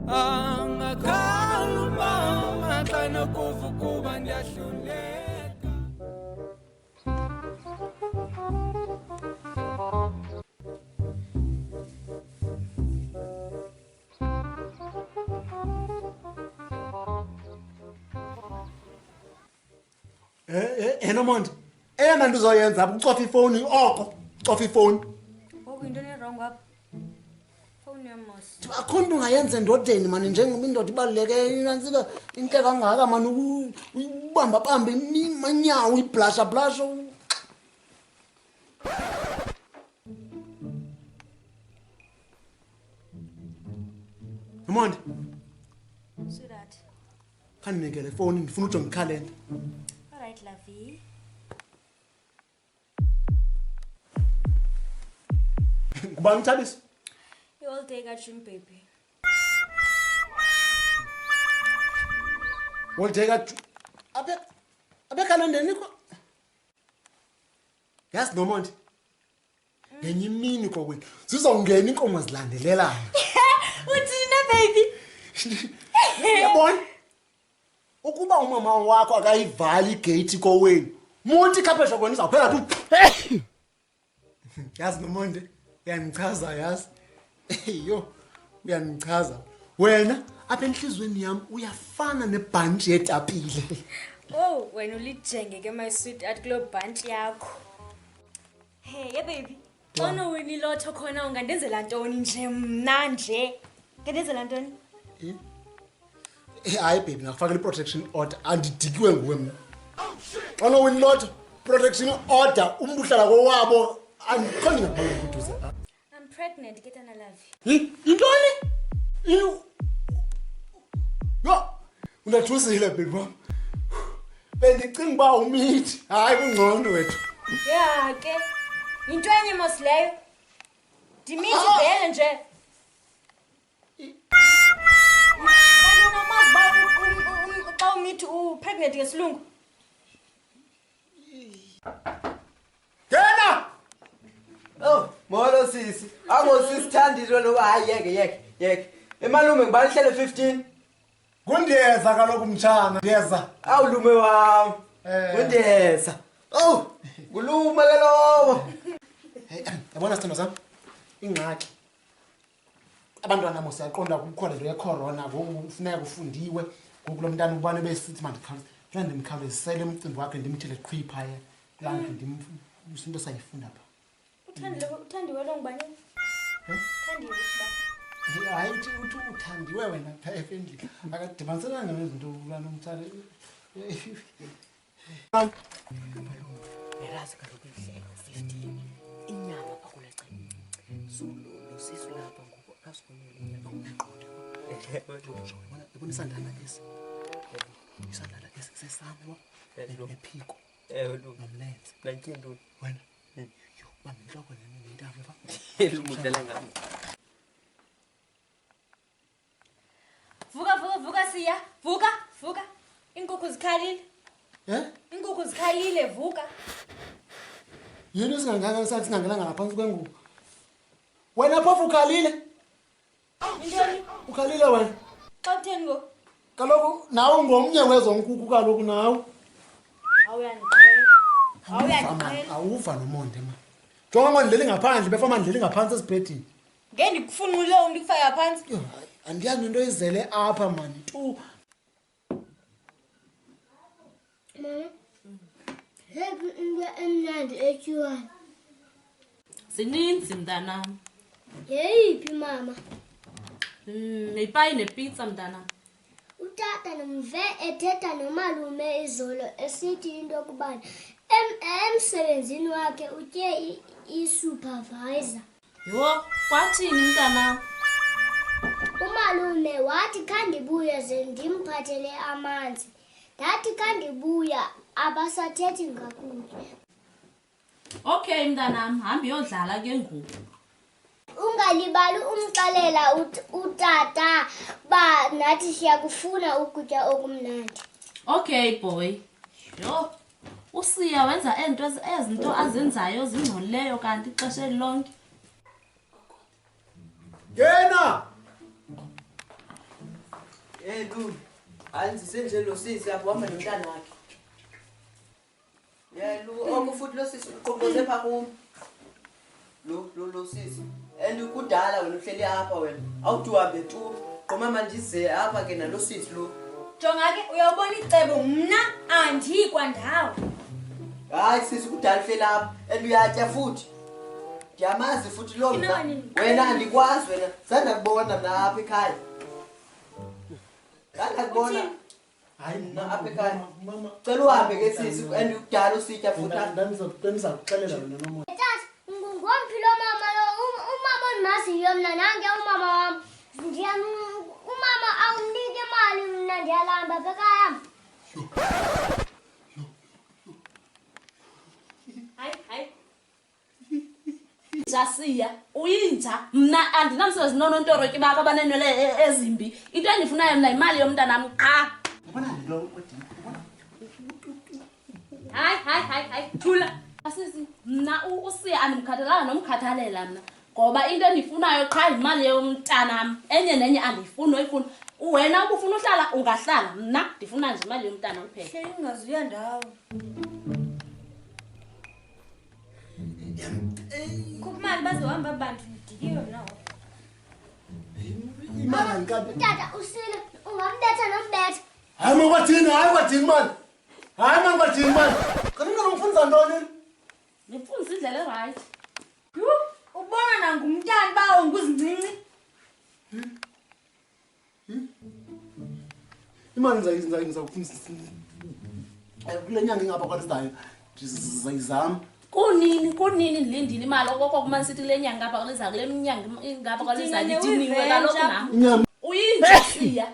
angakhala mama xa nokuva ukuba ndiyahluleka. Enomonde eyona nto uzoyenza ucofa ifowuni oko cofa ifowuni. Into wrong apha. Phone yamos. Akho nto ungayenza endodeni mani njengoba indoda ibaluleke nantsika intle kangaka mani ubamba imanyawo iblasha. Enomonde Sweetheart. khandinikele ifowuni ndifuna ujonga ikhalenda. All right, lovey. Ngubani uThabiso? You all day got dream, baby. Wolteka abe kalendeni ko. Yazi Nomonde. Ngenye imini kokwethu sizongena inkomo zilandelelana. Uthina, baby. Yabona? Ukuba umama wakho akayivali igate koweni. Monti ikhapesha kwena izawuphela tu. Yazi Nomonde, uyanichaza yazi. Yo, uyanichaza. Wena apha enhlizweni yami uyafana nebhantshi yetapile. Oh, wena ulijenge ke my sweetheart kulo bunch yakho. Hey, yeah baby. Ona wini lotho khona ungandenzela ntoni nje mna nje? Ngandenzela ntoni? Hayi baby ngakufakela i-protection order andidikiwe nguwe mna. Ona wini lotho protection order umbuhlala kowabo andikhona ngaphandle kuduze. I'm pregnant, get an love. Intoni? Yo, unathusile baby wami. Bendicinga uba umithi. Hayi kungcono wethu. Yeah, ke. Into enye mos leyo. Dimithi vele nje. Kanti unomazi ba umithi pregnant ngesilungu. Ngena! Oh, molo sisi. Angosisi Thandile lo hayi yeke. Emalume ngibani hlele 15. Kundiyeza kaloku mtshana, ndiyeza. Awulume wami. Kundiyeza. Oh, ngulume ke lowo. Hey, yabona sithando sami? Ingxaki. Abantwana namo siyaqonda kukhona le corona ngoku ufuneka kufundiwe ngoku lo mntana ubane besithi mandikhawuleze. Kuya ndimkhawulezisele umcimbi wakhe ndimthele qhwipha ye. Kulange into sayifunda pha. Uthandiwe lo ngubani? Uthandiwe ba. Hayi uthi uthandiwe wena pha endlini. Akadibaniselanga nezinto kulana umthale. Yarazi kaloku indleko 15 inyama pha kule cini solo sisu lapha ngoku akasikonile inyama unaqonda Yabona isandla lesi. Isandla lesi sesami wa. Ephiko. Nomlenze. nantyinduni Wena. Yo, bamba inhloko nentaba fa. elumudlela ngami Vuka siya. Vuka. Inkukhu zikhalile. Inkukhu zikhalile, vuka. Yini singanganga sathi singangelanga ngaphansi kwengubo. Wena phofu ukhalile? Intoni? Ukhalile wena? Xa utheni ngo? Kaloku nawe ngomnye wezonkukhu kaloku nawe. Awuyandiqhela. Awuva Nomonde ma. Jonga mandleli ngaphandle befa mandleli ngaphansi esibhedini. Ngeke ndikufuna ulo ndikufaka phansi. Andiyazi into izele apha mani tu. Mama. Happy into emnandi etyiwayo. Zininzi mntanam. Yeyiphi mama? Nepayi nepizza mntanam. Utata nomve ethetha nomalume izolo esithi into yokubana emsebenzini wakhe utye i-supervisor. Yho, kwathini mntanam? Umalume wathi khandibuye ze ndimphathele amanzi. Ndathi khandibuya abasathethi ngakuye. Okay mntanam, hambi yodlala ke ngoku. Ungalibali umxelela utata ba nathi siyakufuna ukutya okumnandi. Okay boy. Yho, usiya wenza ezinto azenzayo zingcolileyo kanti ixesha lonke. Ngena! Lu. Andisenje lo sisi akuhamba nomntana wakhe. Lu okufuthi lo sisi uqoqoze pha kum. Lo sisi. Kudala wena uhleli apha wena. Awuduhambe tu. Qoma mandize apha ke nalo sisi lo. Jonga ke uyawubona icebo mna andikwa ndawo. Hayi sisi kudala uhleli apha uyatya futhi. Ndiyamazi futhi lo mna. Wena andikwazi wena. Sandakubona mna apha ekhaya. Ngakubona. Hayi mna apha ekhaya. Cela uhambe ke sisi kudala usitya futhi. Ndanizakuxelela wena nomoya. Tata, ngomphi lo mama lo? Umama ondimaziyo mna nange umama wam. Umama awunike imali mna ndiyalamba apha ekhaya. Hayi. Jasiya uyinja mna andinamsebenzi nonontoro ke bakho abanenwele ezimbi into endifunayo mna imali yomntanam qha. Hayi thula asisi mna usiya andimkhathalanga nomkhathalela mna ngoba into endifunayo qha imali yomntanam enye nenye andiyifuni oyifuna wena ubufuna uhlala ungahlala mna ndifuna nje imali yomntana kuphela. Hle ingazuya ndawo. Kukumali bazohamba abantu ndidikiwe mna. Imali nkabi. Tata, usile ungambetha nombetha. Hayi mangwathini mani. Hayi mangwathini mani. Kanti ngifundisa ntoni? Ngifundisa indlela erayithi. Ubona nangumntana bawo nguzincinci. Imali ngizakufundisa. Kule nyanga ingapha kwalisayo. Ndizayizama. Kunini ndilindile imali okokumane sithi le nyanga ngapha kwaliza kule nyanga ngapha kwaliza ndidiniwe kaloku nam. Uyinja siya.